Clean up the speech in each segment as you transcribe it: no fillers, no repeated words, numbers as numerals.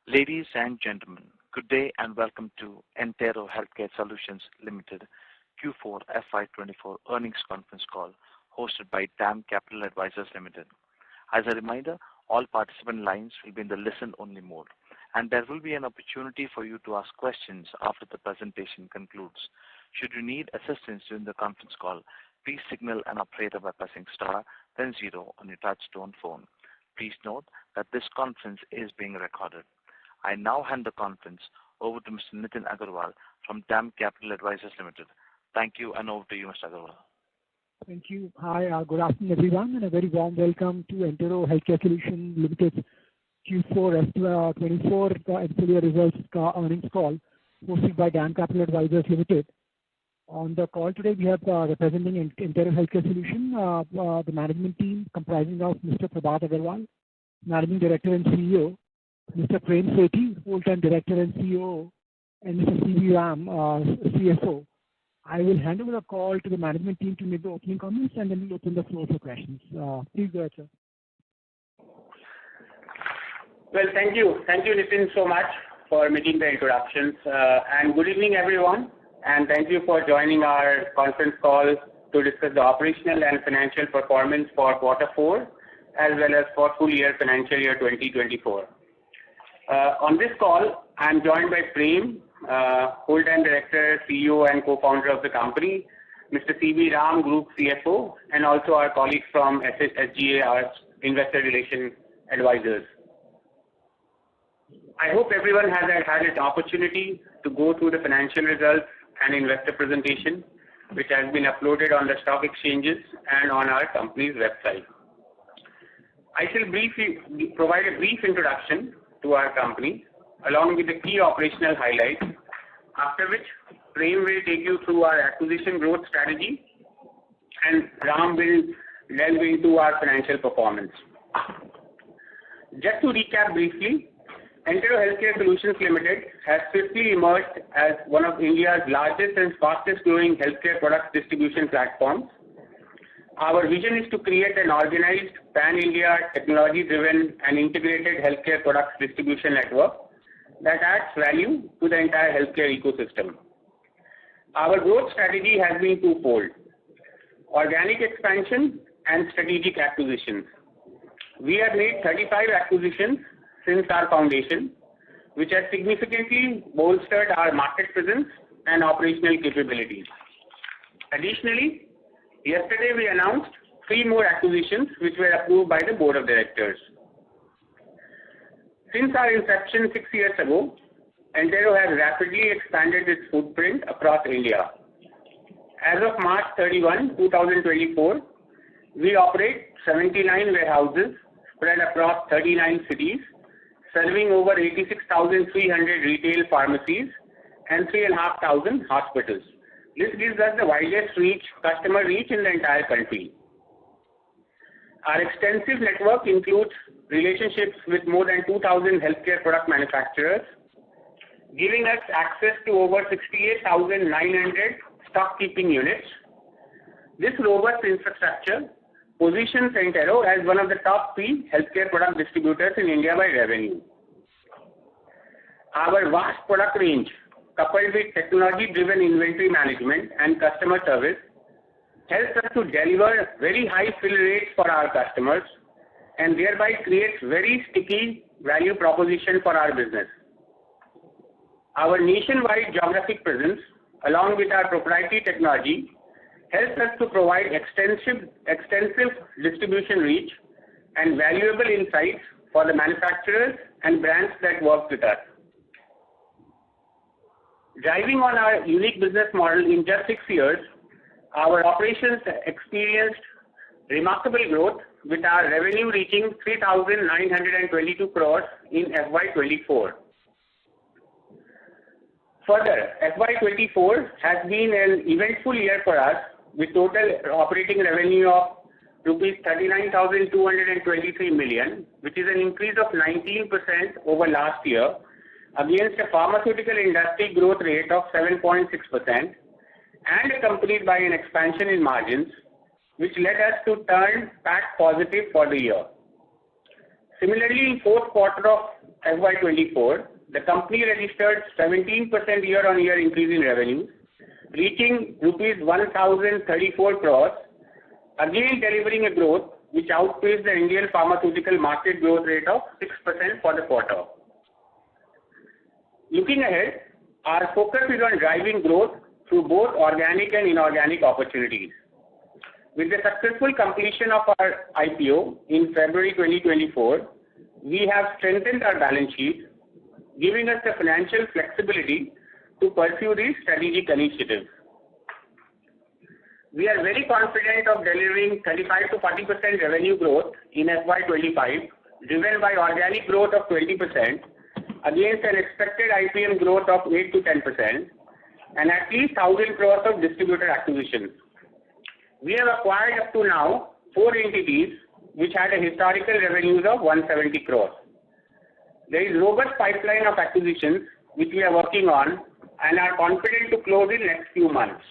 Ladies and gentlemen, good day and welcome to Entero Healthcare Solutions Limited Q4 FY24 earnings conference call hosted by DAM Capital Advisors Limited. As a reminder, all participant lines will be in the listen-only mode, and there will be an opportunity for you to ask questions after the presentation concludes. Should you need assistance during the conference call, please signal an operator by pressing star, then 0 on your touch-tone phone. Please note that this conference is being recorded. I now hand the conference over to Mr. Nitin Agarwal from DAM Capital Advisors Limited. Thank you, and over to you, Mr. Agarwal. Thank you. Hi, good afternoon, everyone, and a very warm welcome to Entero Healthcare Solutions Limited Q4 FY24 and full year results earnings call hosted by DAM Capital Advisors Limited. On the call today, we have representing Entero Healthcare Solutions, the management team comprising of Mr. Prabhat Agarwal, Managing Director and CEO, Mr. Prem Sethi, Full-time Director and CEO, and Mr. C.V. Ram, CFO. I will hand over the call to the management team to make the opening comments, and then we'll open the floor for questions. Please go ahead, sir. Well, thank you. Thank you, Nitin, so much for making the introductions. And good evening, everyone. And thank you for joining our conference call to discuss the operational and financial performance for Q4 as well as for full year financial year 2024. On this call, I am joined by Prem, Full-time Director, CEO and co-founder of the company, Mr. C.V. Ram, Group CFO, and also our colleagues from SGA, our Investor Relations Advisors. I hope everyone has had an opportunity to go through the financial results and investor presentation, which has been uploaded on the stock exchanges and on our company's website. I shall provide a brief introduction to our company, along with the key operational highlights, after which Prem will take you through our acquisition growth strategy, and Ram will delve into our financial performance. Just to recap briefly, Entero Healthcare Solutions Limited has swiftly emerged as one of India's largest and fastest growing healthcare products distribution platforms. Our vision is to create an organized, pan-India, technology-driven and integrated healthcare products distribution network that adds value to the entire healthcare ecosystem. Our growth strategy has been twofold: organic expansion and strategic acquisitions. We have made 35 acquisitions since our foundation, which has significantly bolstered our market presence and operational capabilities. Additionally, yesterday we announced 3 more acquisitions which were approved by the Board of Directors. Since our inception 6 years ago, Entero has rapidly expanded its footprint across India. As of March 31, 2024, we operate 79 warehouses spread across 39 cities, serving over 86,300 retail pharmacies and 3,500 hospitals. This gives us the widest customer reach in the entire country. Our extensive network includes relationships with more than 2,000 healthcare product manufacturers, giving us access to over 68,900 stock keeping units. This robust infrastructure positions Entero as one of the top 3 healthcare product distributors in India by revenue. Our vast product range, coupled with technology-driven inventory management and customer service, helps us to deliver very high fill rates for our customers and thereby creates very sticky value proposition for our business. Our nationwide geographic presence, along with our proprietary technology, helps us to provide extensive distribution reach and valuable insights for the manufacturers and brands that work with us. Driving on our unique business model in just 6 years, our operations experienced remarkable growth with our revenue reaching 3,922 crores in FY24. Further, FY24 has been an eventful year for us with total operating revenue of rupees 39,223 million, which is an increase of 19% over last year, against a pharmaceutical industry growth rate of 7.6%, and accompanied by an expansion in margins, which led us to turn PAT positive for the year. Similarly, in fourth quarter of FY24, the company registered 17% year-on-year increase in revenues, reaching rupees 1,034 crores, again delivering a growth which outpaced the Indian pharmaceutical market growth rate of 6% for the quarter. Looking ahead, our focus is on driving growth through both organic and inorganic opportunities. With the successful completion of our IPO in February 2024, we have strengthened our balance sheet, giving us the financial flexibility to pursue these strategic initiatives. We are very confident of delivering 35 to 40% revenue growth in FY25, driven by organic growth of 20%, against an expected IPM growth of 8 to 10%, and at least 1,000 crores of distributor acquisitions. We have acquired up to now 4 entities which had a historical revenues of 170 crores. There is robust pipeline of acquisitions which we are working on and are confident to close in next few months.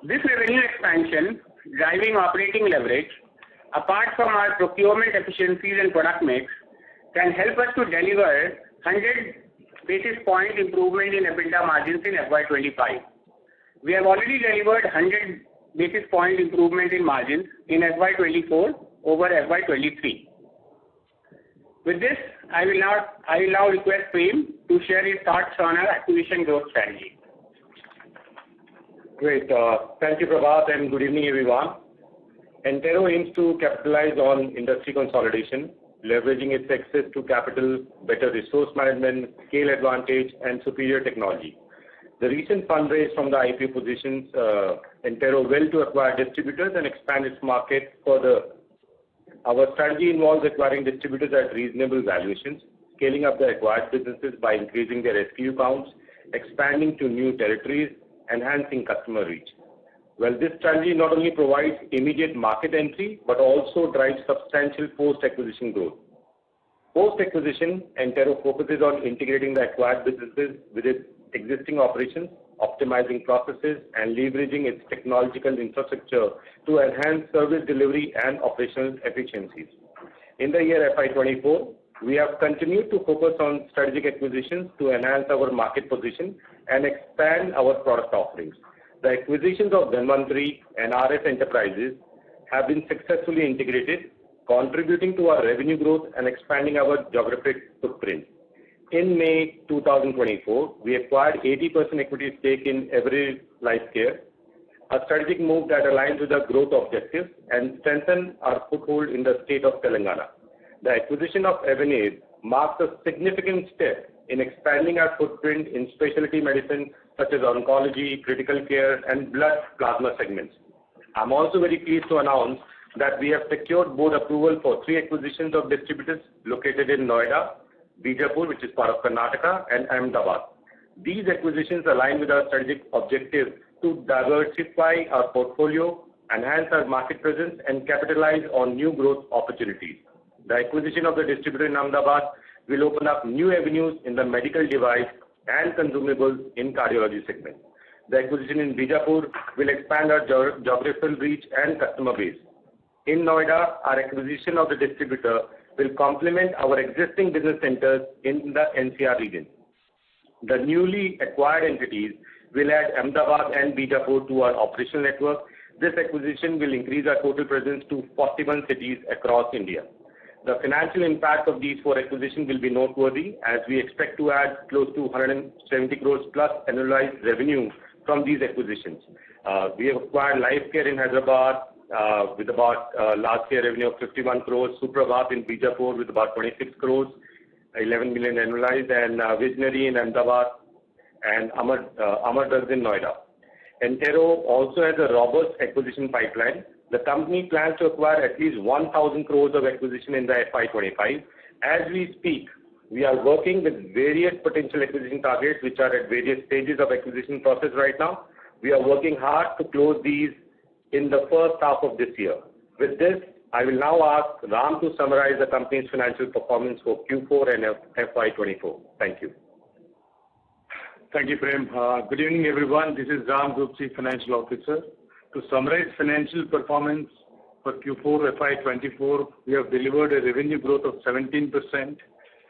This revenue expansion, driving operating leverage, apart from our procurement efficiencies and product mix, can help us to deliver 100 basis point improvement in EBITDA margins in FY25. We have already delivered 100 basis point improvement in margins in FY24 over FY23. With this, I will now request Prem to share his thoughts on our acquisition growth strategy. Great. Thank you, Prabhat, and good evening, everyone. Entero aims to capitalize on industry consolidation, leveraging its access to capital, better resource management, scale advantage, and superior technology. The recent fundraise from the IPO positions Entero well to acquire distributors and expand its market further. Our strategy involves acquiring distributors at reasonable valuations, scaling up the acquired businesses by increasing their SKU counts, expanding to new territories, enhancing customer reach. Well, this strategy not only provides immediate market entry, but also drives substantial post-acquisition growth. Post-acquisition, Entero focuses on integrating the acquired businesses with its existing operations, optimizing processes, and leveraging its technological infrastructure to enhance service delivery and operational efficiencies. In the year FY24, we have continued to focus on strategic acquisitions to enhance our market position and expand our product offerings. The acquisitions of Dhanvantari and RS Enterprises have been successfully integrated, contributing to our revenue growth and expanding our geographic footprint. In May 2024, we acquired 80% equity stake in Every Life Care, a strategic move that aligns with our growth objectives and strengthens our foothold in the state of Telangana. The acquisition of Every marks a significant step in expanding our footprint in specialty medicine such as oncology, critical care, and blood plasma segments. I'm also very pleased to announce that we have secured board approval for 3 acquisitions of distributors located in Noida, Bijapur, which is part of Karnataka, and Ahmedabad. These acquisitions align with our strategic objective to diversify our portfolio, enhance our market presence, and capitalize on new growth opportunities. The acquisition of the distributor in Ahmedabad will open up new avenues in the medical device and consumables in cardiology segment. The acquisition in Bijapur will expand our geographical reach and customer base. In Noida, our acquisition of the distributor will complement our existing business centers in the NCR region. The newly acquired entities will add Ahmedabad and Bijapur to our operational network. This acquisition will increase our total presence to 41 cities across India. The financial impact of these 4 acquisitions will be noteworthy as we expect to add close to 170 crores plus annualized revenue from these acquisitions. We have acquired Life Care in Hyderabad with about last year revenue of 51 crores, Suprabhat in Bijapur with about 26 crores, 11 million annualized, and Visionary in Ahmedabad and Amar Drugs in Noida. Entero also has a robust acquisition pipeline. The company plans to acquire at least 1,000 crores of acquisition in the FY25. As we speak, we are working with various potential acquisition targets which are at various stages of acquisition process right now. We are working hard to close these in the first half of this year. With this, I will now ask Ram to summarize the company's financial performance for Q4 and FY24. Thank you. Thank you, Prem. Good evening, everyone. This is Ram, Group Chief Financial Officer. To summarize financial performance for Q4 FY24, we have delivered a revenue growth of 17%,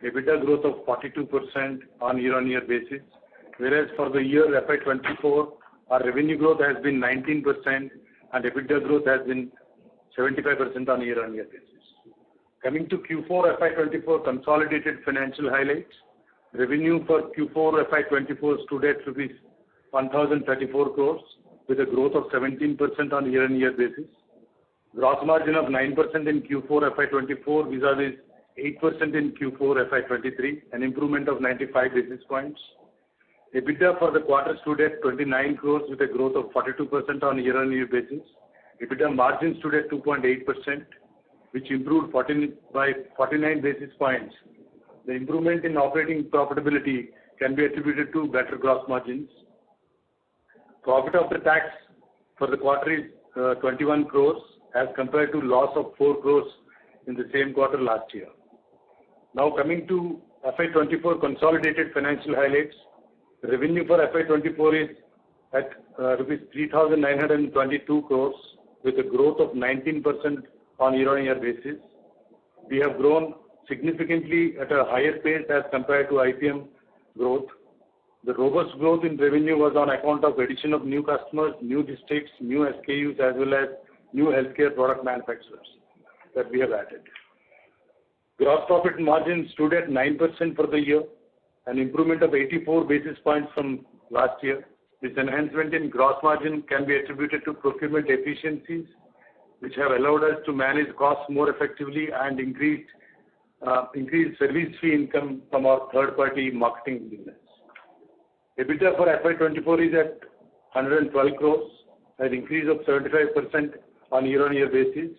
EBITDA growth of 42% on year-on-year basis, whereas for the year FY24, our revenue growth has been 19% and EBITDA growth has been 75% on year-on-year basis. Coming to Q4 FY24 consolidated financial highlights, revenue for Q4 FY24 stood at rupees 1,034 crores with a growth of 17% on year-on-year basis. Gross margin of 9% in Q4 FY24 vis-a-vis 8% in Q4 FY23, an improvement of 95 basis points. EBITDA for the quarter stood at 29 crores with a growth of 42% on year-on-year basis. EBITDA margin stood at 2.8%, which improved by 49 basis points. The improvement in operating profitability can be attributed to better gross margins. Profit after tax for the quarter is 21 crores as compared to loss of 4 crores in the same quarter last year. Now coming to FY24 consolidated financial highlights, revenue for FY24 is at rupees 3,922 crores with a growth of 19% on year-on-year basis. We have grown significantly at a higher pace as compared to IPM growth. The robust growth in revenue was on account of addition of new customers, new districts, new SKUs, as well as new healthcare product manufacturers that we have added. Gross profit margin stood at 9% for the year, an improvement of 84 basis points from last year. This enhancement in gross margin can be attributed to procurement efficiencies, which have allowed us to manage costs more effectively and increase service fee income from our third-party marketing business. EBITDA for FY24 is at 112 crores, an increase of 75% on year-on-year basis.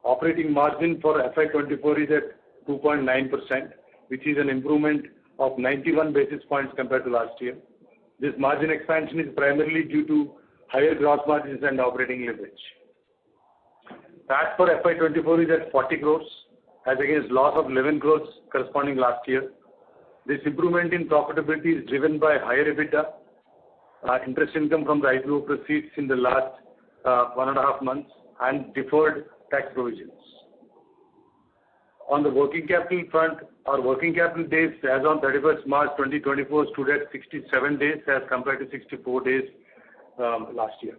Operating margin for FY24 is at 2.9%, which is an improvement of 91 basis points compared to last year. This margin expansion is primarily due to higher gross margins and operating leverage. PAT for FY24 is at 40 crores as against loss of 11 crores corresponding last year. This improvement in profitability is driven by higher EBITDA, interest income from the IPO proceeds in the last 1.5 months, and deferred tax provisions. On the working capital front, our working capital days as on 31st March 2024 stood at 67 days as compared to 64 days last year.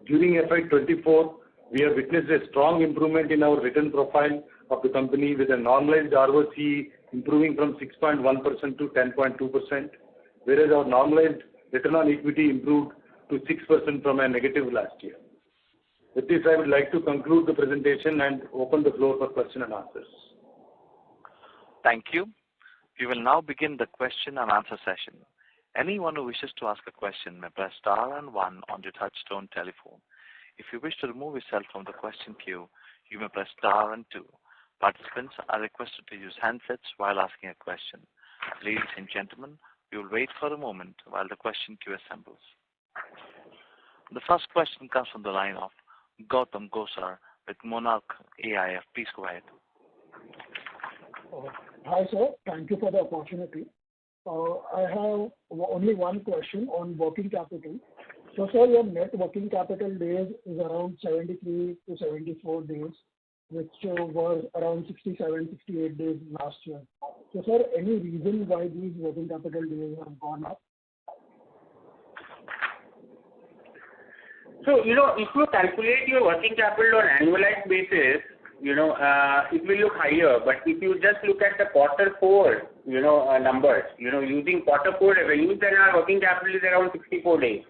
During FY24, we have witnessed a strong improvement in our return profile of the company with a normalized ROCE improving from 6.1% to 10.2%, whereas our normalized return on equity improved to 6% from a negative last year. With this, I would like to conclude the presentation and open the floor for question and answers. Thank you. We will now begin the question and answer session. Anyone who wishes to ask a question may press star and one on your touchtone telephone. If you wish to remove yourself from the question queue, you may press star and two. Participants are requested to use handsets while asking a question. Ladies and gentlemen, we will wait for a moment while the question queue assembles. The first question comes from the line of Gautam Gosar with Monarch AIF. Please go ahead. Hi, sir. Thank you for the opportunity. I have only one question on working capital. So, sir, your net working capital days is around 73 to 74 days, which was around 67, 68 days last year. So, sir, any reason why these working capital days have gone up? So, if you calculate your working capital on annualized basis, it will look higher. But if you just look at the quarter 4, numbers, using quarter 4 revenues, then our working capital is around 64 days.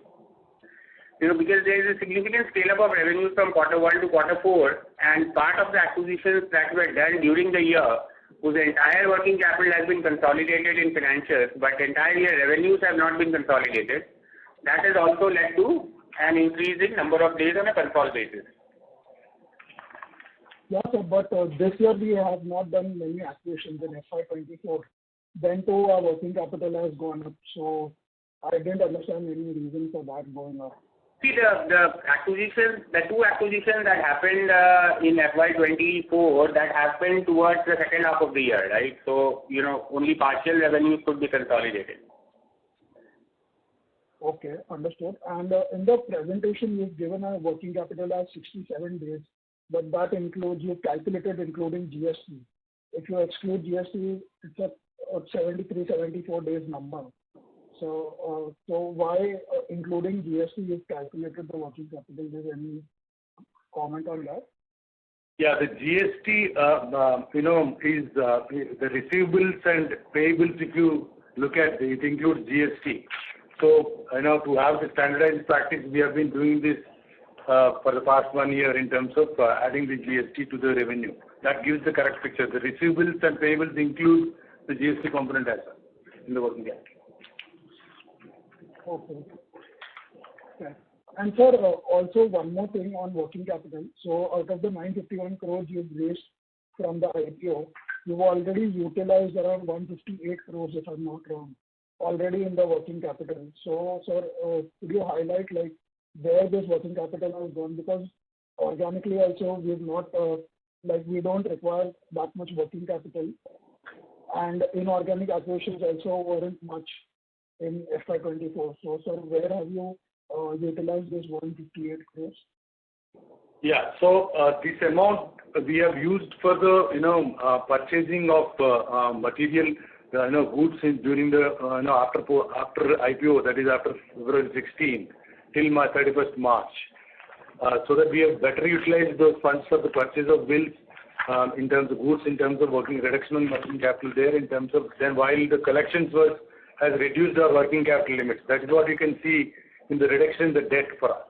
Because there is a significant scale-up of revenues from quarter 1 to quarter 4, and part of the acquisitions that were done during the year, whose entire working capital has been consolidated in financials, but entire year revenues have not been consolidated. That has also led to an increase in number of days on a consolidated basis. Yeah, sir, but this year we have not done many acquisitions in FY24. Then too, our working capital has gone up. So I didn't understand any reason for that going up. See, the two acquisitions that happened in FY24, that happened towards the second half of the year, right? So, only partial revenues could be consolidated. Okay, understood. And in the presentation, you've given a working capital as 67 days. but that includes, you calculated including GST. If you exclude GST, it's a 73, 74 days number. So why, including GST, you've calculated the working capital? Is there any comment on that? Yeah, the GST, is the receivables and payables. If you look at it, includes GST. So, to have the standardized practice, we have been doing this for the past 1 year in terms of adding the GST to the revenue. That gives the correct picture. The receivables and payables include the GST component as well in the working capital. Okay. And sir, also one more thing on working capital. So out of the 951 crores you've raised from the IPO, you've already utilized around 158 crores, if I'm not wrong, already in the working capital. So, sir, could you highlight like where this working capital has gone? Because organically also we've not, we don't require that much working capital, and inorganic acquisitions also weren't much in FY24. So, sir, where have you utilized this 158 crores? Yeah. So this amount we have used for the purchasing of material, goods during the after IPO, that is after February 16 till 31st March, so that we have better utilized those funds for the purchase of bills in terms of goods, in terms of working reduction on working capital there, in terms of then while the collections has reduced our working capital limits. That is what you can see in the reduction in the debt for us.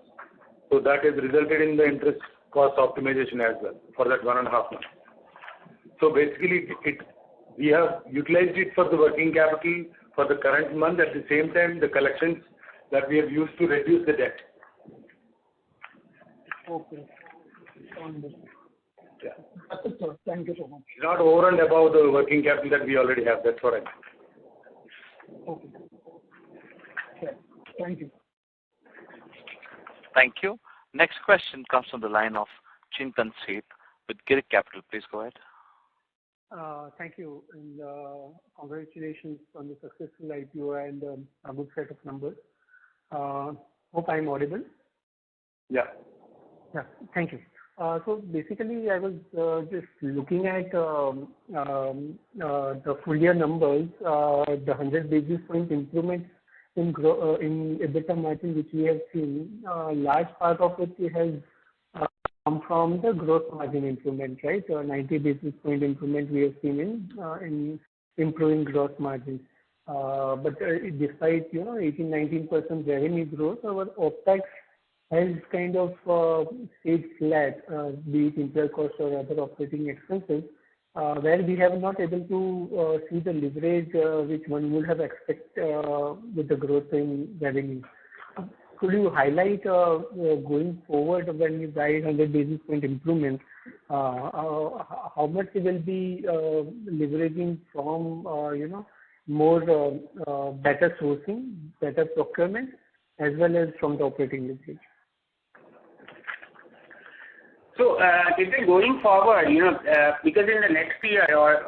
So that has resulted in the interest cost optimization as well for that 1.5 months. So basically, we have utilized it for the working capital for the current month. At the same time, the collections that we have used to reduce the debt. Okay. Understood. Yeah. That's it, sir. Thank you so much. It's not over and above the working capital that we already have. That's what I mean. Okay. Yeah. Thank you. Thank you. Next question comes from the line of Chintan Seth with Girik Capital. Please go ahead. Thank you, and congratulations on the successful IPO and a good set of numbers. Hope I'm audible. Yeah. Yeah. Thank you. So basically, I was just looking at the full year numbers, the 100 basis point improvement in EBITDA margin, which we have seen. Large part of it has come from the gross margin improvement, right? 90 basis point improvement we have seen in improving gross margins. But despite 18-19% revenue growth, our OpEx has kind of stayed flat, be it employee cost or other operating expenses, where we have not able to see the leverage which one would have expected with the growth in revenue. Could you highlight going forward when you guide 100 basis point improvement, how much it will be leveraging from more better sourcing, better procurement, as well as from the operating leverage? So, going forward, because in the next year or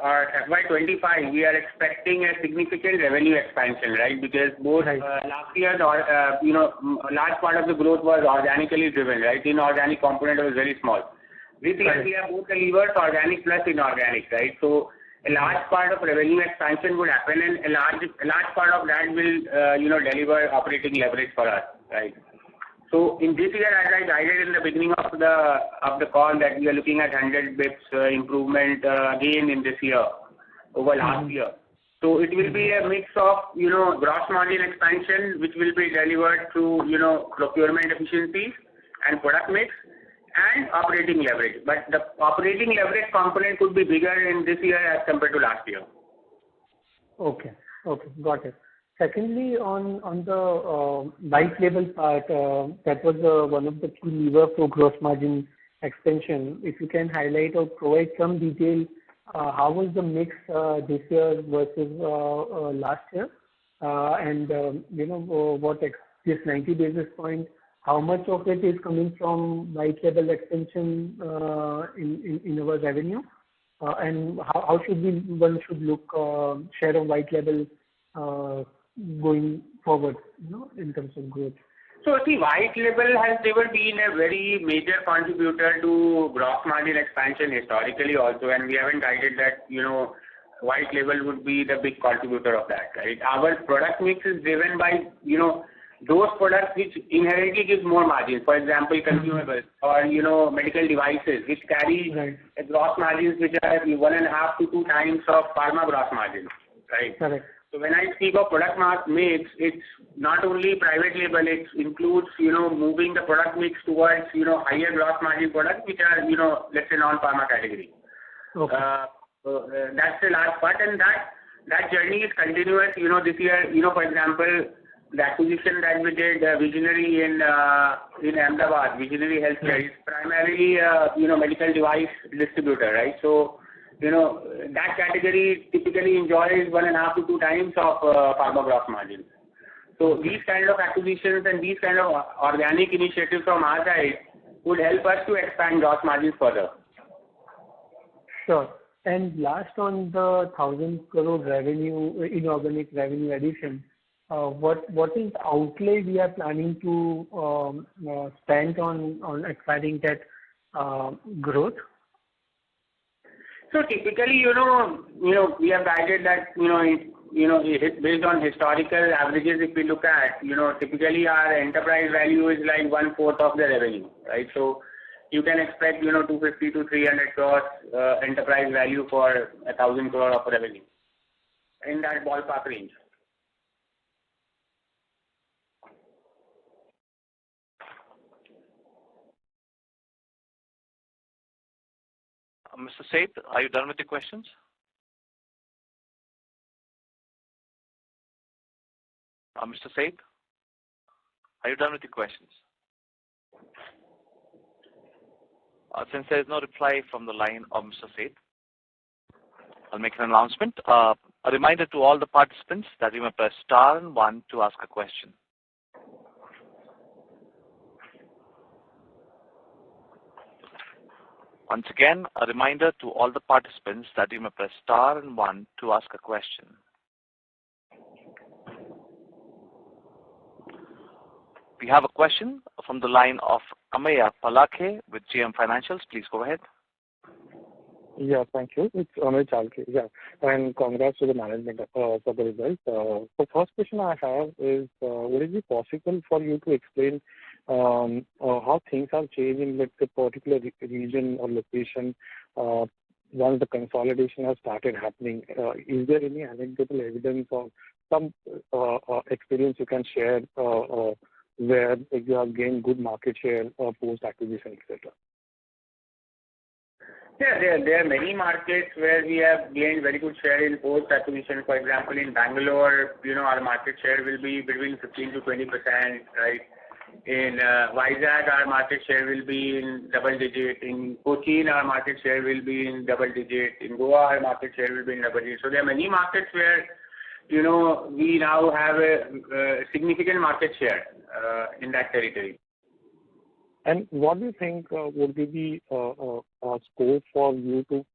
FY25, we are expecting a significant revenue expansion, right? Because both last year, large part of the growth was organically driven, right? Inorganic component was very small. This year, we have both the levers, organic plus inorganic, right? So, a large part of revenue expansion would happen, and a large part of that will, deliver operating leverage for us, right? So in this year, as I guided in the beginning of the call, that we are looking at 100 bps improvement again in this year over last year. So it will be a mix of gross margin expansion, which will be delivered through procurement efficiencies and product mix and operating leverage. But the operating leverage component could be bigger in this year as compared to last year. Okay, got it. Secondly, on the white label part, that was one of the key levers for gross margin expansion. If you can highlight or provide some detail, how was the mix this year versus last year? And, what this 90 basis point, how much of it is coming from white label expansion in our revenue? And how one should look share of white label going forward, in terms of growth? So see, white label has never been a very major contributor to gross margin expansion historically also, and we haven't guided that, white label would be the big contributor of that, right? Our product mix is driven by, those products which inherently gives more margin. For example, consumables or, medical devices which carry gross margins which are 1.5 to 2 times of pharma gross margins, right? Correct. So when I speak of product mix, it's not only private label, it includes, moving the product mix towards, higher gross margin products which are, let's say non-pharma category. Okay. That's the last part, and that journey is continuous. This year, for example, the acquisition that we did, Visionary in Ahmedabad, Visionary Healthcare is primarily, medical device distributor, right? So, that category typically enjoys 1.5 to 2 times of pharma gross margins. So these kind of acquisitions and these kind of organic initiatives from our side would help us to expand gross margins further. Sure. And last on the 1,000 crore revenue, inorganic revenue addition, what is the outlay we are planning to spend on expanding that growth? So typically, we have guided that, based on historical averages, if we look at, typically our enterprise value is like 1/4 of the revenue, right? So you can expect, 250 to 300 crores enterprise value for 1,000 crore of revenue in that ballpark range. Mr. Seth, are you done with your questions? Mr. Seth, are you done with your questions? Since there is no reply from the line of Mr. Seth, I'll make an announcement. A reminder to all the participants that you may press star and 1 to ask a question. Once again, a reminder to all the participants that you may press star and 1 to ask a question. We have a question from the line of Ameya Palakhe with GM Financials. Please go ahead. Yeah, thank you. It's Ameya Palakhe. Yeah, and congrats to the management for the results. The first question I have is, would it be possible for you to explain how things have changed in a particular region or location once the consolidation has started happening? Is there any anecdotal evidence or some experience you can share where you have gained good market share post-acquisition, etc.? Yeah, there are many markets where we have gained very good share in post-acquisition. For example, in Bangalore, our market share will be between 15 to 20%, right? In Vizag, our market share will be in double digit. In Cochin, our market share will be in double digit. In Goa, our market share will be in double digit. So there are many markets where, we now have a significant market share in that territory. And what do you think would be the scope for you to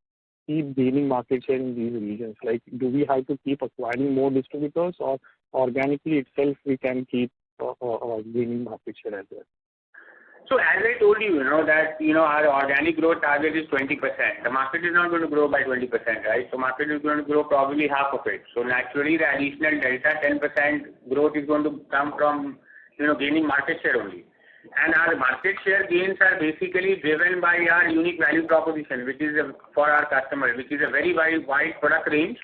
keep gaining market share in these regions? Like, do we have to keep acquiring more distributors, or organically itself we can keep gaining market share as well? So as I told you, that, our organic growth target is 20%. The market is not going to grow by 20%, right? So market is going to grow probably half of it. So naturally the additional delta 10% growth is going to come from, gaining market share only. And our market share gains are basically driven by our unique value proposition, which is for our customers, which is a very wide product range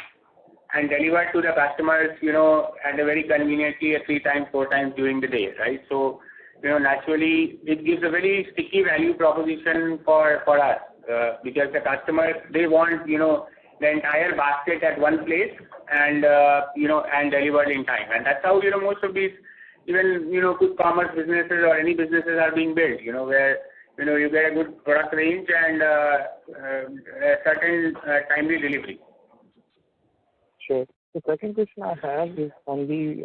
and delivered to the customers, at a very conveniently 3 times, 4 times during the day, right? So, naturally it gives a very sticky value proposition for us because the customers, they want, the entire basket at one place and, and delivered in time. And that's how, most of these, even, quick commerce businesses or any businesses are being built, where, you get a good product range and a certain timely delivery. Sure. The second question I have is on the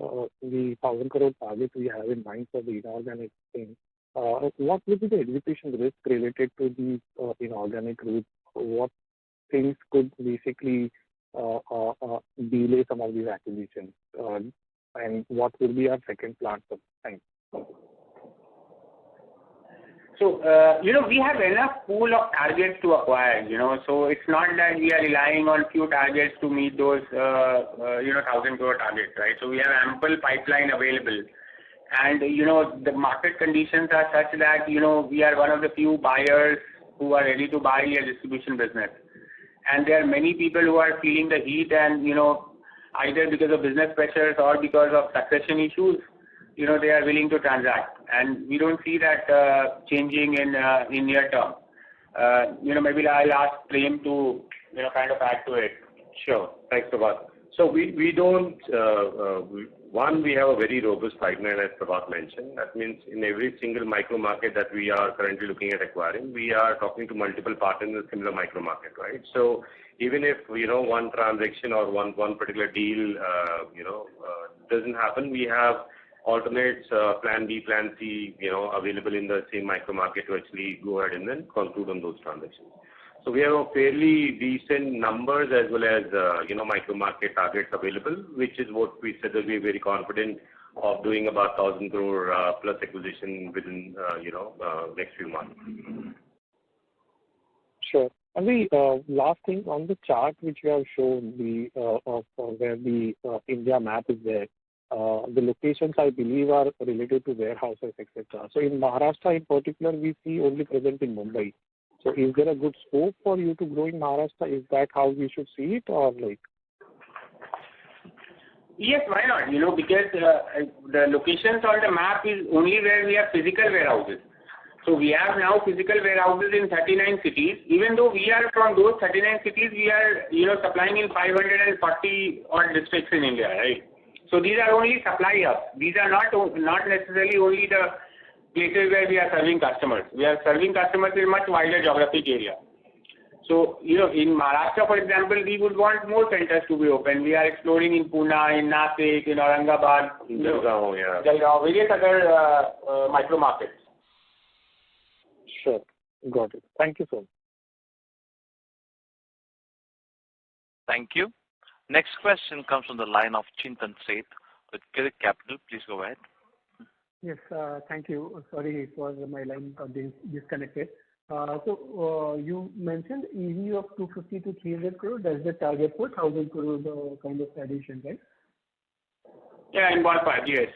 1,000 crore target we have in mind for the inorganic thing. What would be the execution risk related to the inorganic route? What things could basically delay some of these acquisitions? And what will be our second plan for time? So, we have enough pool of targets to acquire, so it's not that we are relying on few targets to meet those, 1,000 crore targets, right? So we have ample pipeline available. And, the market conditions are such that, we are one of the few buyers who are ready to buy a distribution business. And there are many people who are feeling the heat and, either because of business pressures or because of succession issues, they are willing to transact. And we don't see that changing in near term. Maybe I'll ask Prem to, kind of add to it. Sure. Thanks, Prabhat. So we don't, we have a very robust pipeline, as Prabhat mentioned. That means in every single micro market that we are currently looking at acquiring, we are talking to multiple partners in a similar micro market, right? So even if, one transaction or one particular deal, doesn't happen, we have alternates, plan B, plan C, available in the same micro market to actually go ahead and then conclude on those transactions. So we have a fairly decent numbers as well as, micro market targets available, which is what we said that we are very confident of doing about 1,000 crore plus acquisition within, next few months. Sure. And the last thing on the chart which you have shown, where the India map is there, the locations I believe are related to warehouses, etc. So in Maharashtra in particular, we see only present in Mumbai. So is there a good scope for you to grow in Maharashtra? Is that how we should see it, or like? Yes, why not? Because the locations on the map is only where we have physical warehouses. So we have now physical warehouses in 39 cities. Even though we are from those 39 cities, we are, supplying in 540 odd districts in India, right? So these are only supply hubs. These are not necessarily only the places where we are serving customers. We are serving customers in much wider geographic area. So, in Maharashtra, for example, we would want more centers to be open. We are exploring in Pune, in Nashik, in Aurangabad, Jalgaon, various other micro markets. Sure. Got it. Thank you so much. Thank you. Next question comes from the line of Chintan Seth with Kirit Capital. Please go ahead. Yes, thank you. Sorry, it was my line got disconnected. So you mentioned EV of 250 to 300 crore. That's the target for 1,000 crore kind of addition, right? Yeah, in ballpark, yes.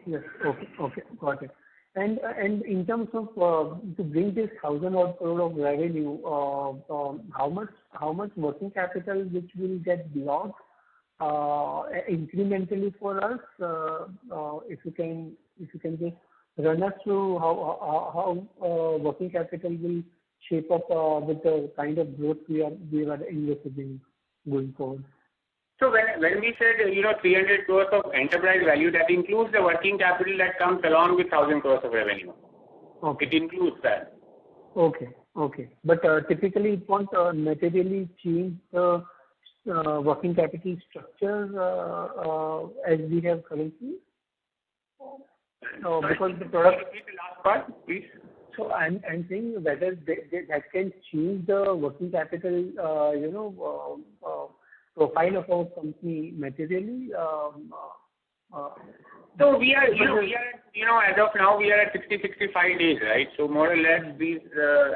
Yes. Okay, got it. And in terms of to bring this 1,000 odd crore of revenue, how much working capital which will get blocked incrementally for us? If you can just run us through how working capital will shape up with the kind of growth we are investing going forward. So when we said 300 crores of enterprise value, that includes the working capital that comes along with 1,000 crores of revenue. Okay. It includes that. Okay. But typically it won't materially change the working capital structure as we have currently. Because the product. Repeat the last part, please. So I'm saying whether that can change the working capital, profile of our company materially. So we are, as of now we are at 60-65 days, right? So more or less these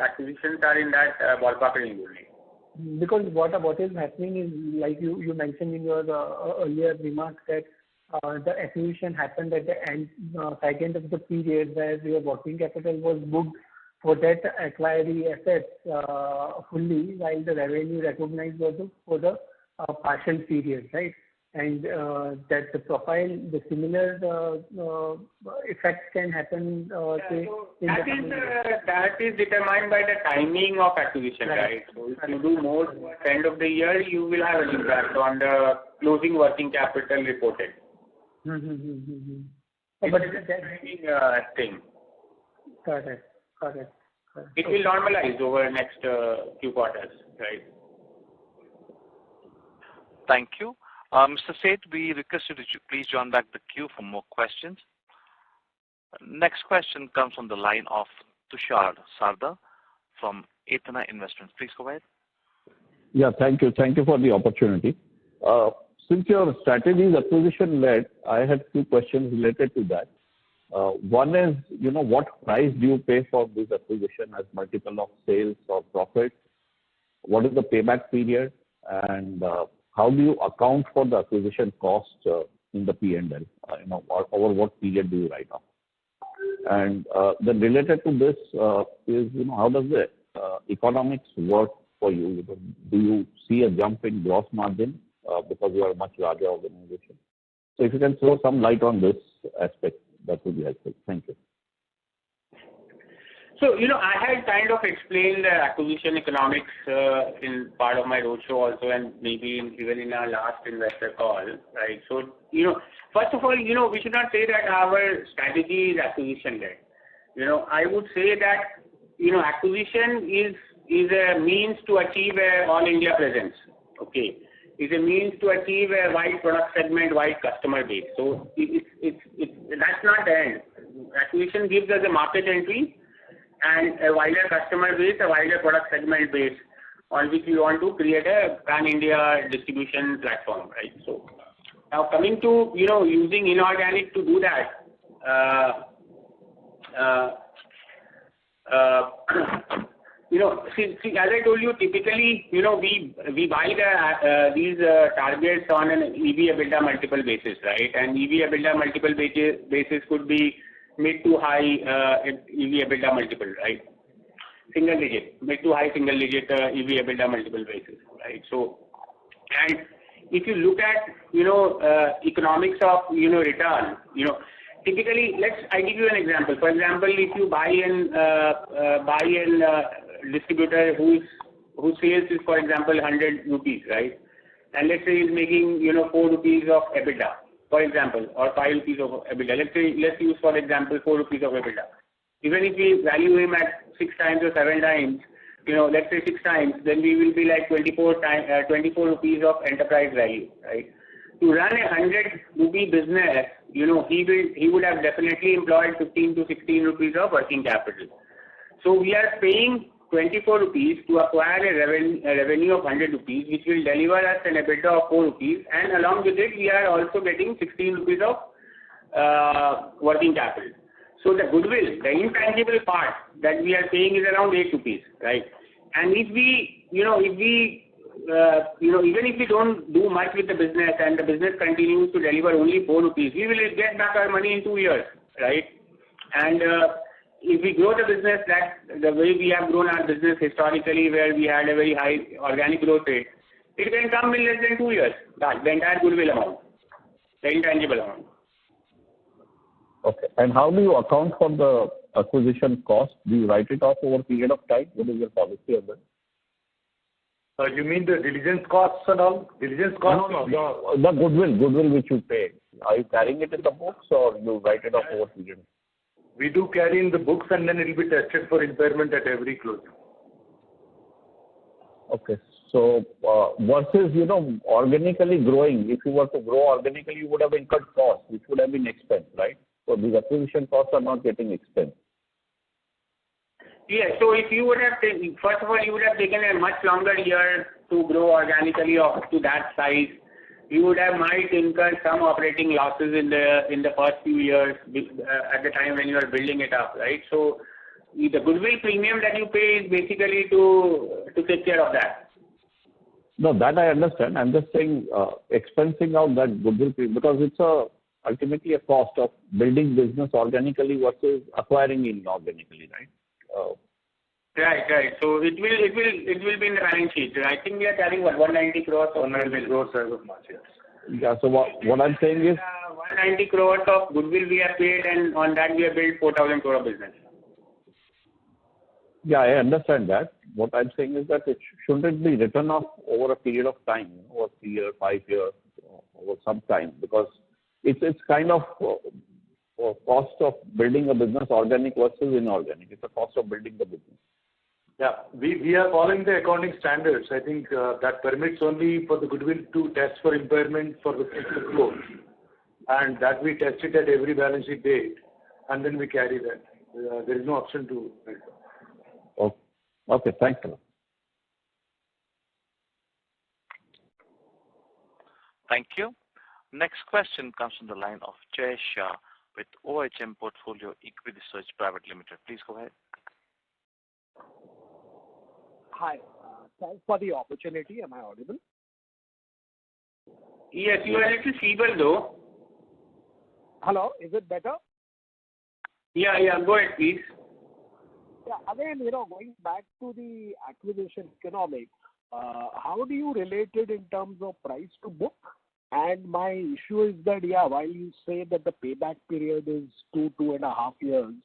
acquisitions are in that ballpark range only. Because what is happening is, like you mentioned in your earlier remarks, that the acquisition happened at the end, second of the period where your working capital was booked for that acquired assets fully, while the revenue recognized was for the partial period, right? And that the profile, the similar effects can happen. That is determined by the timing of acquisition, right? So if you do more at the end of the year, you will have an impact on the closing working capital reported. But it's a timing thing. Correct. It will normalize over the next few quarters, right? Thank you. Mr. Seth, we request you to please join back the queue for more questions. Next question comes from the line of Tushar Sarda from Athena Investments. Please go ahead. Yeah, thank you. Thank you for the opportunity. Since your strategy is acquisition-led, I had two questions related to that. One is, what price do you pay for this acquisition as multiple of sales or profit? What is the payback period? And how do you account for the acquisition cost in the P&L? Over what period do you write off? And then related to this is, how does the economics work for you? Do you see a jump in gross margin because you are a much larger organization? So if you can throw some light on this aspect, that would be helpful. Thank you. So, I had kind of explained the acquisition economics in part of my roadshow also, and maybe even in our last investor call, right? So, first of all, we should not say that our strategy is acquisition-led. I would say that, acquisition is a means to achieve a all-India presence, okay? Is a means to achieve a wide product segment, wide customer base. So, that's not the end. Acquisition gives us a market entry and a wider customer base, a wider product segment base on which we want to create a pan-India distribution platform, right? So, now coming to, using inorganic to do that, see, as I told you, typically, we buy these targets on an EV/EBITDA multiple basis, right? And EV/EBITDA multiple basis could be mid to high EV/EBITDA multiple, right? Single digit, mid to high single digit EV/EBITDA multiple basis, right? So, and if you look at, economics of, return, typically, I give you an example. For example, if you buy in distributor whose sales is, for example, 100 rupees, right? And let's say he's making, 4 rupees of EBITDA, for example, or 5 rupees of EBITDA. Let's use, for example, 4 rupees of EBITDA. Even if we value him at 6 times or 7 times, let's say 6 times, then we will be like 24 rupees of enterprise value, right? To run a 100 rupee business, he would have definitely employed 15 to 16 rupees of working capital. So we are paying 24 rupees to acquire a revenue of 100 rupees, which will deliver us an EBITDA of 4 rupees, and along with it, we are also getting 16 rupees of working capital. So the goodwill, the intangible part that we are paying is around 8 rupees, right? And if we, even if we don't do much with the business and the business continues to deliver only 4 rupees, we will get back our money in 2 years, right? And if we grow the business the way we have grown our business historically, where we had a very high organic growth rate, it can come in less than 2 years, the entire goodwill amount, the intangible amount. Okay. And how do you account for the acquisition cost? Do you write it off over a period of time? What is your policy on that? You mean the diligence costs and all? Diligence costs? No. The goodwill which you pay. Are you carrying it in the books or you write it off over a period? We do carry in the books and then it will be tested for impairment at every close. Okay. So versus, organically growing, if you were to grow organically, you would have incurred costs, which would have been expense, right? So these acquisition costs are not getting expense. Yeah, so if you would have taken, first of all, you would have taken a much longer year to grow organically up to that size. You would have might incur some operating losses in the first few years at the time when you are building it up, right? So the goodwill premium that you pay is basically to take care of that. No, that I understand. I'm just saying expensing out that goodwill premium because it's ultimately a cost of building business organically versus acquiring inorganically, right? Right. So it will be in the balance sheet. I think we are carrying 190 crores. 190 crores as of March, yes. Yeah. So what I'm saying is 190 crores of goodwill we have paid, and on that we have built 4,000 crore of business. Yeah, I understand that. What I'm saying is that it shouldn't be written off over a period of time, over 3 years, 5 years, over some time, because it's kind of cost of building a business organic versus inorganic. It's a cost of building the business. Yeah, we are following the accounting standards. I think that permits only for the goodwill to test for impairment for the future growth, and that we test it at every balance sheet date, and then we carry that. There is no option to. Okay, thanks a lot. Thank you. Next question comes from the line of Jay Shah with OHM Portfolio Equity Research Private Limited. Please go ahead. Hi. Thanks for the opportunity. Am I audible? Yes, you are a little feeble though. Hello, is it better? Yeah, go ahead, please. Yeah, again, going back to the acquisition economics, how do you relate it in terms of price to book? And my issue is that, while you say that the payback period is 2.5 years,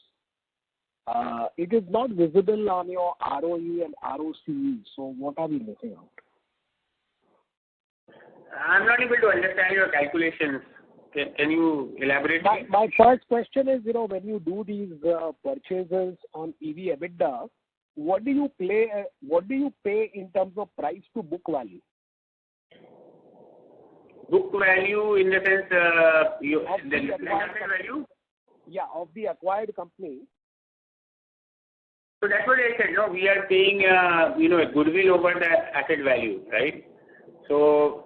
it is not visible on your ROE and ROCE. So what are we missing out? I'm not able to understand your calculations. Can you elaborate? My first question is, when you do these purchases on EV EBITDA, what do you pay in terms of price to book value? Book value in the sense the investment value? Yeah, of the acquired company. So that's what I said. No, we are paying a goodwill over the asset value, right? So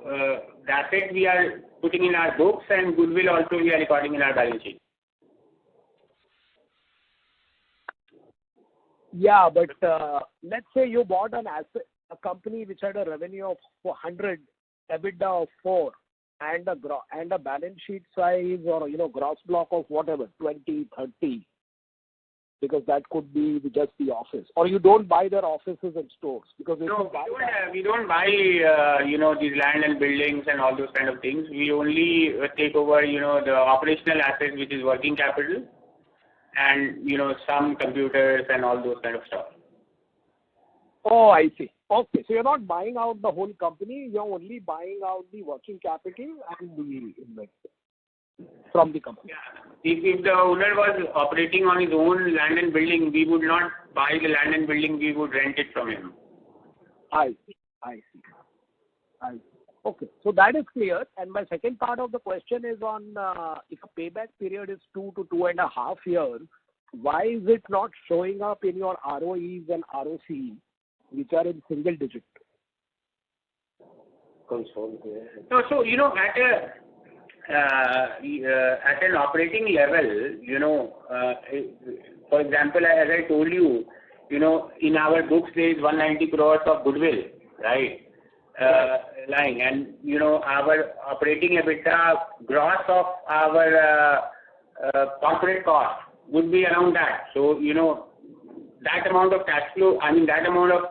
the asset we are putting in our books, and goodwill also we are recording in our balance sheet. Yeah, but let's say you bought a company which had a revenue of 100, EBITDA of 4, and a balance sheet size or gross block of whatever 20, 30, because that could be just the office, or you don't buy their offices and stores because we don't buy these land and buildings and all those kind of things. We only take over the operational assets, which is working capital, and some computers and all those kind of stuff. Oh, I see. Okay, so you're not buying out the whole company, you're only buying out the working capital and the investment from the company. Yeah. If the owner was operating on his own land and building, we would not buy the land and building, we would rent it from him. I see. Okay, so that is clear. And my second part of the question is on if a payback period is 2 to 2.5 years, why is it not showing up in your ROEs and ROCE, which are in single digit? No, so at an operating level, for example, as I told you, in our books there is 190 crores of goodwill, right? Lying, and our operating EBITDA gross of our corporate cost would be around that. So that amount of cash flow, that amount of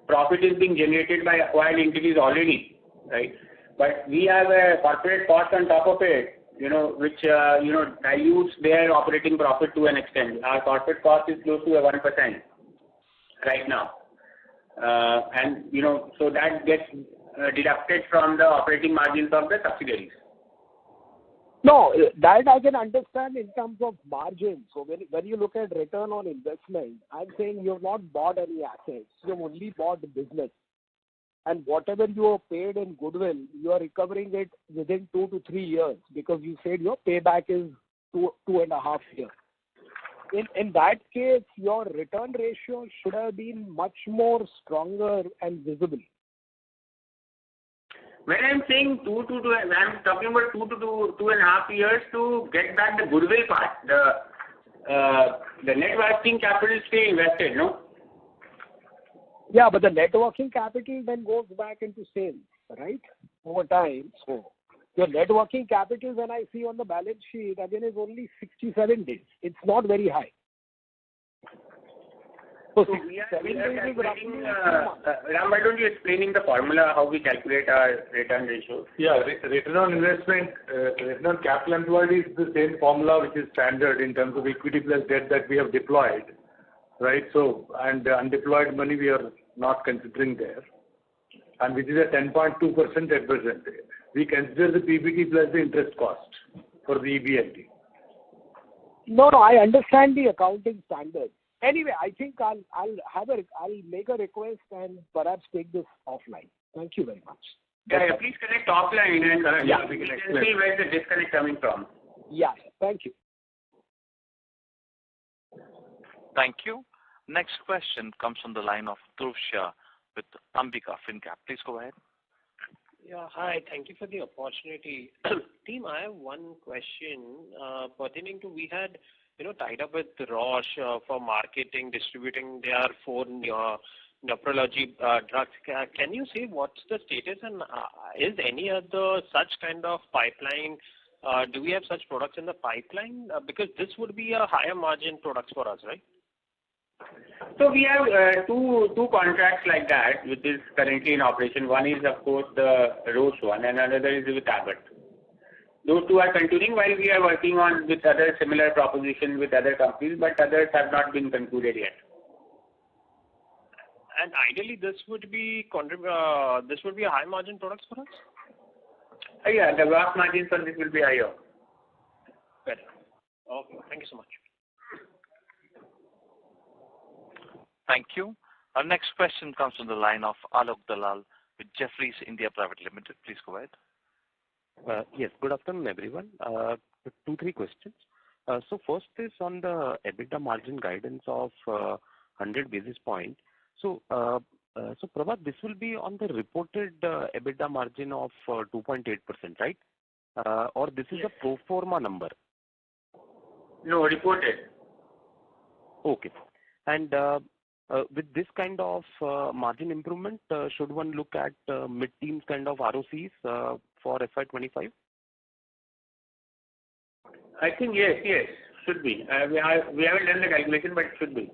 profit is being generated by acquired entities already, right? But we have a corporate cost on top of it, which dilutes their operating profit to an extent. Our corporate cost is close to 1% right now, and so that gets deducted from the operating margins of the subsidiaries. No, that I can understand in terms of margins. So when you look at return on investment, I'm saying you have not bought any assets, you have only bought the business. And whatever you have paid in goodwill, you are recovering it within 2 to 3 years because you said your payback is 2.5 years. In that case, your return ratio should have been much more stronger and visible. When I'm saying 2 to 2, I'm talking about 2 to 2.5 years to get back the goodwill part. The net working capital stay invested, no? Yeah, but the net working capital then goes back into sales, right? Over time. So your net working capital, when I see on the balance sheet, again, is only 67 days. It's not very high. So we are calculating, Ram, why don't you explaining the formula, how we calculate our return ratios? Yeah, return on investment, return on capital employed is the same formula which is standard in terms of equity plus debt that we have deployed, right? So, and undeployed money we are not considering there, and which is at 10.2% at present. We consider the PBT plus the interest cost for the EBLD. No, I understand the accounting standards. Anyway, I think I'll make a request and perhaps take this offline. Thank you very much. Yeah, please connect offline and we can see where the disconnect coming from. Yeah, thank you. Thank you. Next question comes from the line of Dhruv Shah with Ambika FinCap. Please go ahead. Yeah, hi. Thank you for the opportunity. Team, I have one question pertaining to we had tied up with Roche for marketing, distributing their four nephrology drugs. Can you say what's the status and is any other such kind of pipeline? Do we have such products in the pipeline? Because this would be a higher margin products for us, right? So we have two contracts like that, which is currently in operation. One is, of course, the Roche one, and another is with Abbott. Those two are continuing while we are working on with other similar propositions with other companies, but others have not been concluded yet. And ideally, this would be a high margin products for us. Yeah, the gross margins for this will be higher. Better. Okay. Thank you so much. Thank you. Our next question comes from the line of Alok Dalal with Jefferies India Private Limited. Please go ahead. Yes. Good afternoon, everyone. 2-3 questions. So first is on the EBITDA margin guidance of 100 basis points. So Prabhat, this will be on the reported EBITDA margin of 2.8%, right? Or this is a pro forma number? No, reported. Okay. And with this kind of margin improvement, should one look at mid-teens kind of ROCs for FY25? I think yes, should be. We haven't done the calculation, but it should be.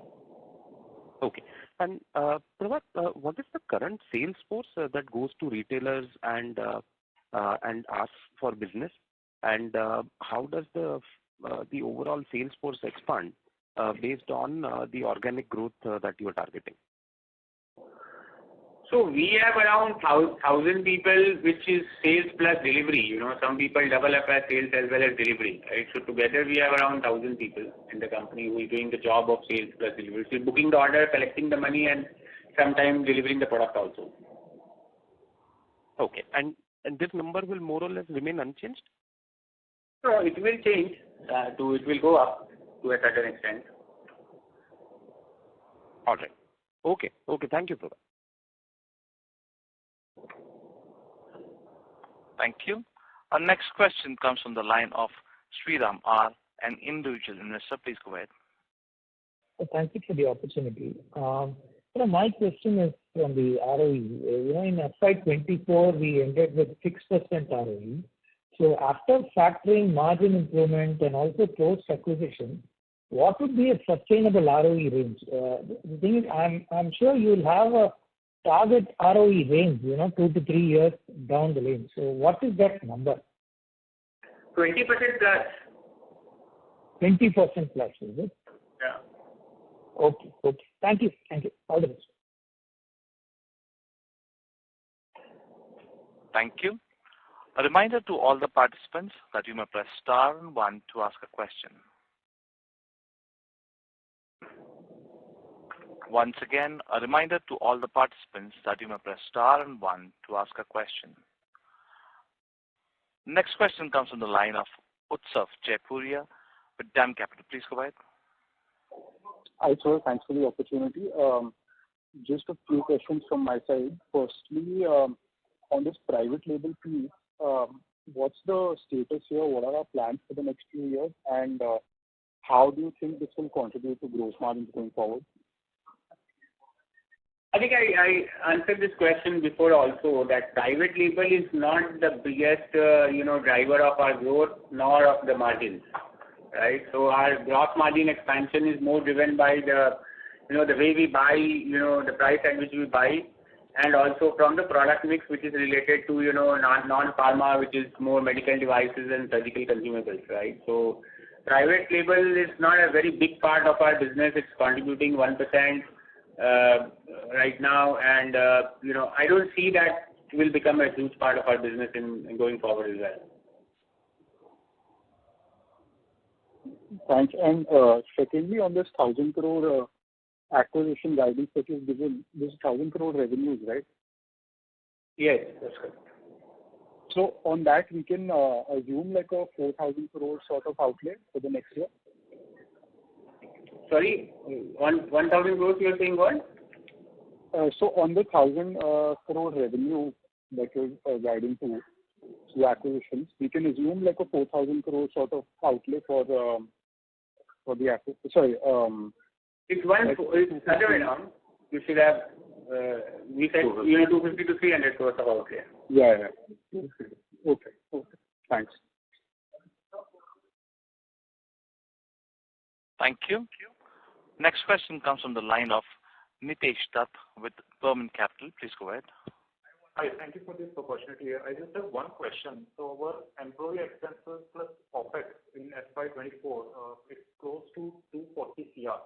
Okay. And Prabhat, what is the current sales force that goes to retailers and asks for business? And how does the overall sales force expand based on the organic growth that you are targeting? So we have around 1,000 people, which is sales plus delivery. Some people double up as sales as well as delivery. Right? So together we have around 1,000 people in the company who is doing the job of sales plus delivery. So booking the order, collecting the money, and sometimes delivering the product also. Okay. And this number will more or less remain unchanged? No, it will change. It will go up to a certain extent. All right. Okay. Thank you, Prabhat. Thank you. Our next question comes from the line of Sriram R, an individual investor. Please go ahead. Thank you for the opportunity. My question is on the ROE. In FY24, we ended with 6% ROE. So after factoring margin improvement and also post-acquisition, what would be a sustainable ROE range? The thing is, I'm sure you'll have a target ROE range, 2 to 3 years down the lane. So what is that number? 20% plus. 20% plus, is it? Yeah. Okay. Thank you. All the best. Thank you. A reminder to all the participants that you may press star and 1 to ask a question. Once again, a reminder to all the participants that you may press star and 1 to ask a question. Next question comes from the line of Utsav Jaipuria with DAM Capital. Please go ahead. Hi, sir. Thanks for the opportunity. Just a few questions from my side. Firstly, on this private label piece, what's the status here? What are our plans for the next few years? And how do you think this will contribute to gross margins going forward? I think I answered this question before also, that private label is not the biggest, driver of our growth nor of the margins, right? So our gross margin expansion is more driven by the way we buy, the price at which we buy, and also from the product mix, which is related to, non-pharma, which is more medical devices and surgical consumables, right? So private label is not a very big part of our business. It's contributing 1%. Right now, and I don't see that it will become a huge part of our business in going forward as well. Thanks. And secondly, on this 1,000 crore acquisition guidance that you've given, this 1,000 crore revenues, right? Yes, that's correct. So on that, we can assume like a 4,000 crore sort of outlay for the next year? Sorry, 1,000 crores you are saying what? So on the 1,000 crore revenue that you're guiding to through acquisitions, we can assume like a 4,000 crore sort of outlay for the acquisition. Sorry. It's other way around. You should have, we said, 250 to 300 crores of outlay. Yeah. Okay. Thanks. Thank you. Next question comes from the line of Nitesh Dutt with Burman Capital. Please go ahead. Hi, thank you for this opportunity. I just have one question. So our employee expenses plus OpEx in FY24, it's close to 240 CR.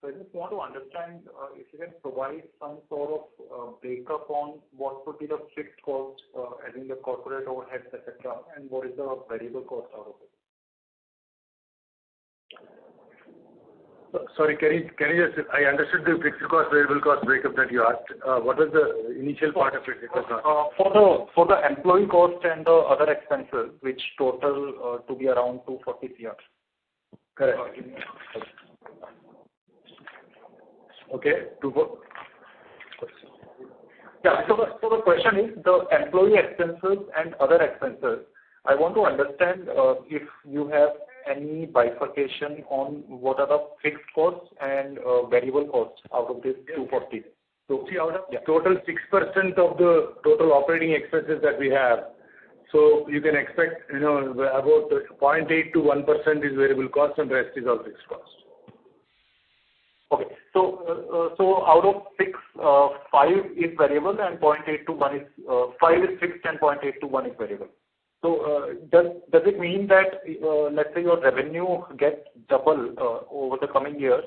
So I just want to understand if you can provide some sort of breakup on what would be the fixed cost, as in the corporate overheads, etc., and what is the variable cost out of it. Sorry, can you just, I understood the fixed cost, variable cost breakup that you asked. What was the initial part of it? For the employee cost and the other expenses, which total to be around 240 CR. Correct. Okay. Yeah. So the question is the employee expenses and other expenses. I want to understand if you have any bifurcation on what are the fixed costs and variable costs out of this 240. So see, out of total 6% of the total operating expenses that we have, so you can expect, about 0.8 to 1% is variable cost and rest is all fixed cost. Okay. So out of 6, 5 is variable and 0.8 to 1 is 5 is fixed and 0.8 to 1 is variable. So does it mean that let's say your revenue gets double over the coming years?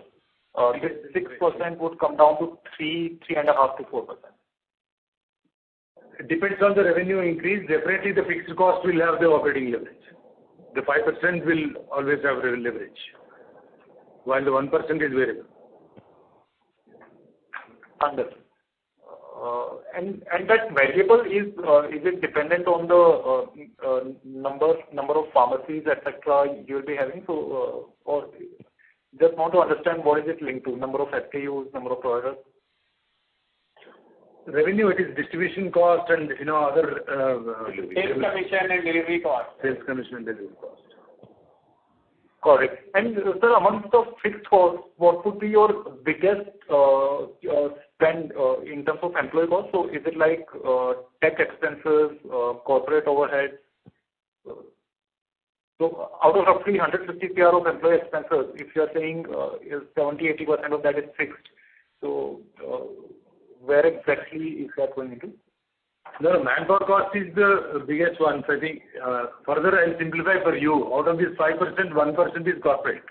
This 6% would come down to 3.5 to 4%. It depends on the revenue increase. Definitely, the fixed cost will have the operating leverage. The 5% will always have leverage, while the 1% is variable. Understood. And that variable is it dependent on the number of pharmacies, etc. you will be having? So or just want to understand what is it linked to? Number of SKUs, number of products. Revenue, it is distribution cost and other sales commission and delivery cost. Sales commission and delivery cost. Correct. And sir, amongst the fixed costs, what would be your biggest spend in terms of employee cost? So is it like tech expenses, corporate overheads? So out of roughly 150 CR of employee expenses, if you are saying 70-80% of that is fixed, so where exactly is that going into? No, manpower cost is the biggest one. So I think further I'll simplify for you. Out of this 5%, 1% is corporate.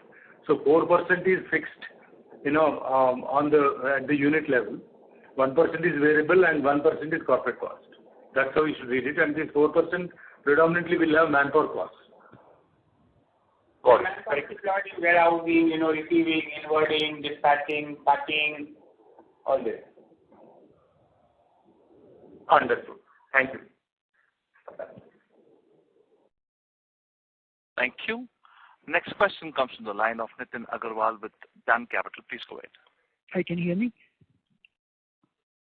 So 4% is fixed, on at the unit level. 1% is variable and 1% is corporate cost. That's how you should read it. And this 4% predominantly will have manpower costs. Got it. Manpower is warehousing, receiving, inwarding, dispatching, packing, all this. Understood. Thank you. Thank you. Next question comes from the line of Nitin Agarwal with DAM Capital. Please go ahead. Hi, can you hear me?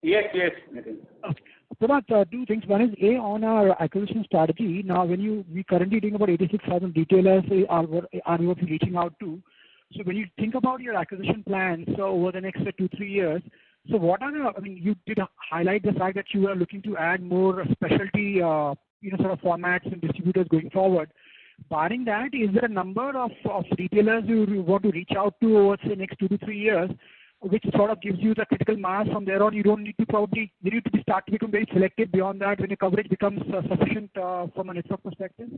Yes, Nitin. Okay. Prabhat, two things. One is on our acquisition strategy. Now, we currently doing about 86,000 retailers are we reaching out to. So when you think about your acquisition plans, so over the next 2-3 years, so what are you did highlight the fact that you are looking to add more specialty, sort of formats and distributors going forward. Barring that, is there a number of retailers you want to reach out to over the next 2 to 3 years, which sort of gives you the critical mass from there on? You don't need to start to become very selective beyond that when your coverage becomes sufficient from a network perspective?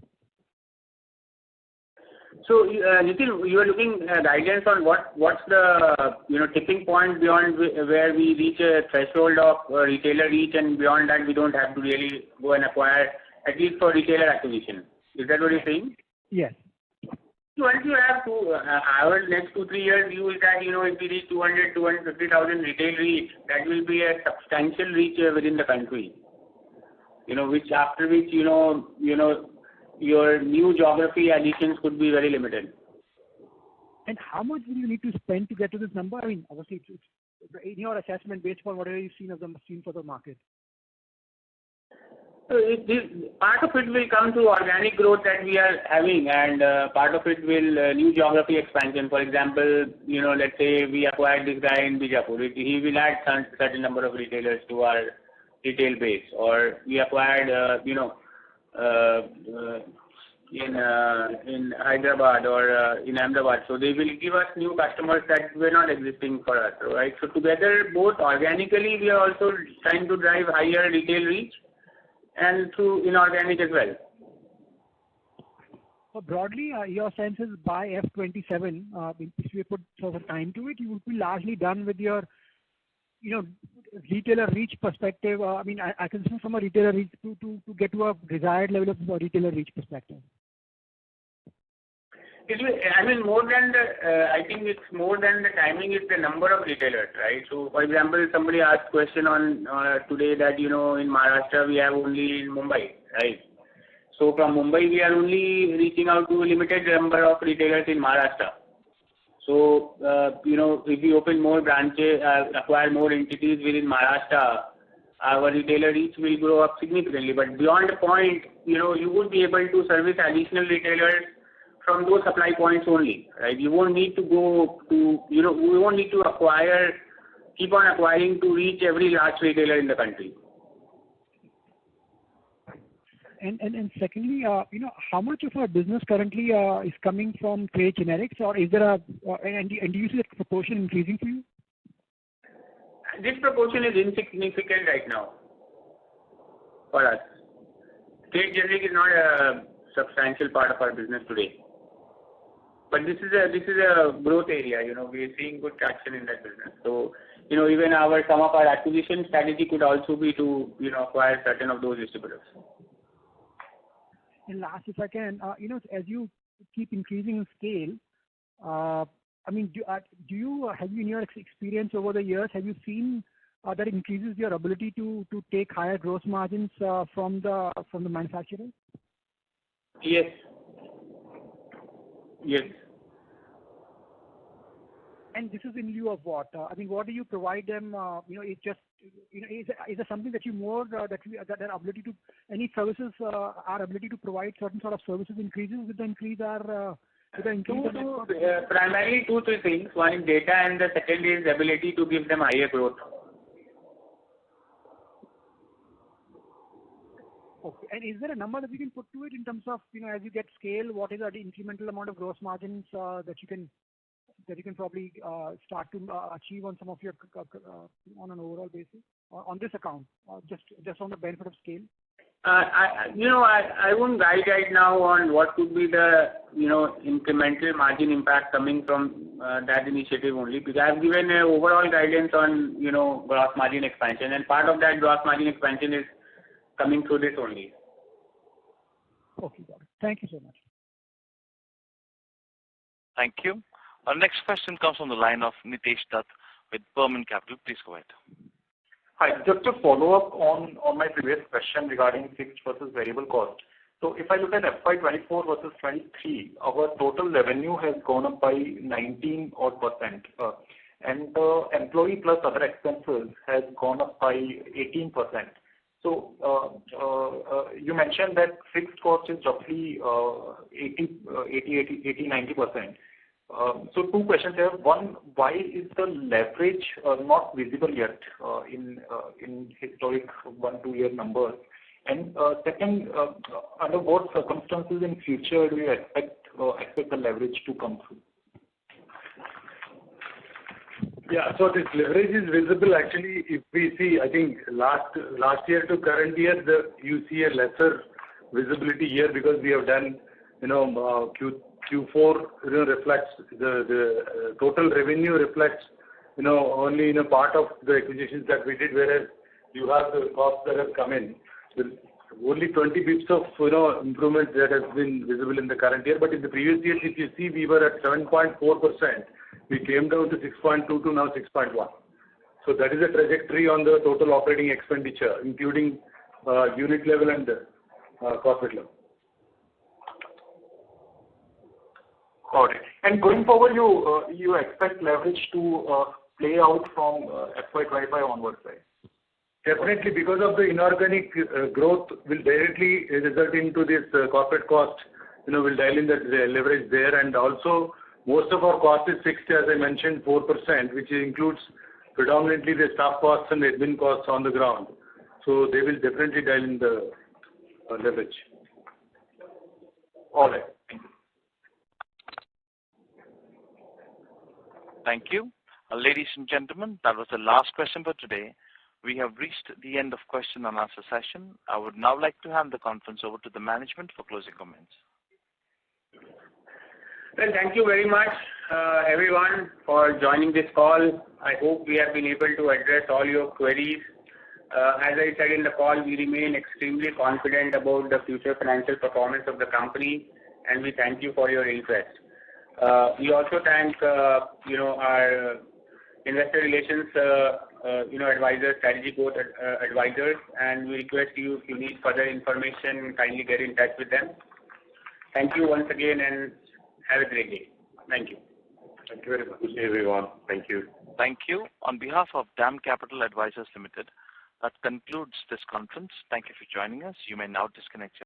So, Nitin, you are looking guidance on what's the tipping point beyond where we reach a threshold of retailer reach, and beyond that we don't have to really go and acquire, at least for retailer acquisition. Is that what you're saying? Yes. So once you have our next 2-3 years view is that if we reach 250,000 retail reach, that will be a substantial reach within the country. After which your new geography additions could be very limited. And how much will you need to spend to get to this number? I mean, obviously, it's in your assessment based on whatever you've seen for the market. So part of it will come through organic growth that we are having, and part of it will new geography expansion. For example, let's say we acquired this guy in Bijapur. He will add certain number of retailers to our retail base. Or we acquired, in Hyderabad or in Ahmedabad. So they will give us new customers that were not existing for us, right? So together, both organically, we are also trying to drive higher retail reach, and through inorganic as well. So broadly, your sense is by F27, if you put sort of time to it, you would be largely done with your, retailer reach perspective. I consider from a retailer reach to get to a desired level of retailer reach perspective. More than I think it's more than the timing, it's the number of retailers, right? So, for example, somebody asked question on today that, in Maharashtra we have only in Mumbai, right? So from Mumbai we are only reaching out to a limited number of retailers in Maharashtra. So, if we open more branches, acquire more entities within Maharashtra, our retailer reach will grow up significantly. But beyond the point, you would be able to service additional retailers from those supply points only, right? You won't need to go to, we won't need to keep on acquiring to reach every large retailer in the country. And secondly, how much of our business currently is coming from trade generics, or is there and do you see that proportion increasing for you? This proportion is insignificant right now for us. Trade generic is not a substantial part of our business today. But this is a growth area. We are seeing good traction in that business. So, even some of our acquisition strategy could also be to acquire certain of those distributors. And last, if I can, as you keep increasing in scale, do you have you in your experience over the years, have you seen that increases your ability to take higher gross margins from the manufacturer? Yes. Yes. And this is in lieu of what? What do you provide them? Is there something that you more that ability to any services our ability to provide certain sort of services increases with the increase primarily two, three things. One is data, and the second is ability to give them higher growth. Okay. And is there a number that we can put to it in terms of, as you get scale, what is the incremental amount of gross margins that you can probably start to achieve on some of your on an overall basis on this account, just on the benefit of scale? I wouldn't guide right now on what could be the incremental margin impact coming from that initiative only, because I've given an overall guidance on gross margin expansion, and part of that gross margin expansion is coming through this only. Okay, got it. Thank you so much. Thank you. Our next question comes from the line of Nitesh Dutt with Burman Capital. Please go ahead. Hi, just to follow up on my previous question regarding fixed versus variable cost. So if I look at FY24 versus 23, our total revenue has gone up by 19% and the employee plus other expenses has gone up by 18%. So you mentioned that fixed cost is roughly 80-90%. So two questions here. One, why is the leverage not visible yet in historic 1-2 year numbers? And second, under what circumstances in future do you expect the leverage to come through? Yeah, so this leverage is visible actually if we see, I think last year to current year, you see a lesser visibility here because we have done, Q4 reflects the total revenue reflects, only in a part of the acquisitions that we did, whereas you have the costs that have come in. Only 20 bits of, improvement that has been visible in the current year, but in the previous years, if you see, we were at 7.4%. We came down to 6.2 to now 6.1. So that is a trajectory on the total operating expenditure, including unit level and corporate level. Got it. And going forward, you expect leverage to play out from FY25 onwards, right? Definitely, because of the inorganic growth will directly result into this corporate cost, will dial in the leverage there. And also, most of our cost is fixed, as I mentioned, 4%, which includes predominantly the staff costs and admin costs on the ground. So they will definitely dial in the leverage. All right. Thank you. Ladies and gentlemen, that was the last question for today. We have reached the end of question and answer session. I would now like to hand the conference over to the management for closing comments. Well, thank you very much, everyone, for joining this call. I hope we have been able to address all your queries. As I said in the call, we remain extremely confident about the future financial performance of the company, and we thank you for your interest. We also thank, our investor relations, advisors, strategy growth advisors, and we request you, if you need further information, kindly get in touch with them. Thank you once again, and have a great day. Thank you. Thank you very much. Good day, everyone. Thank you. Thank you. On behalf of DAM Capital Advisors Limited, that concludes this conference. Thank you for joining us. You may now disconnect.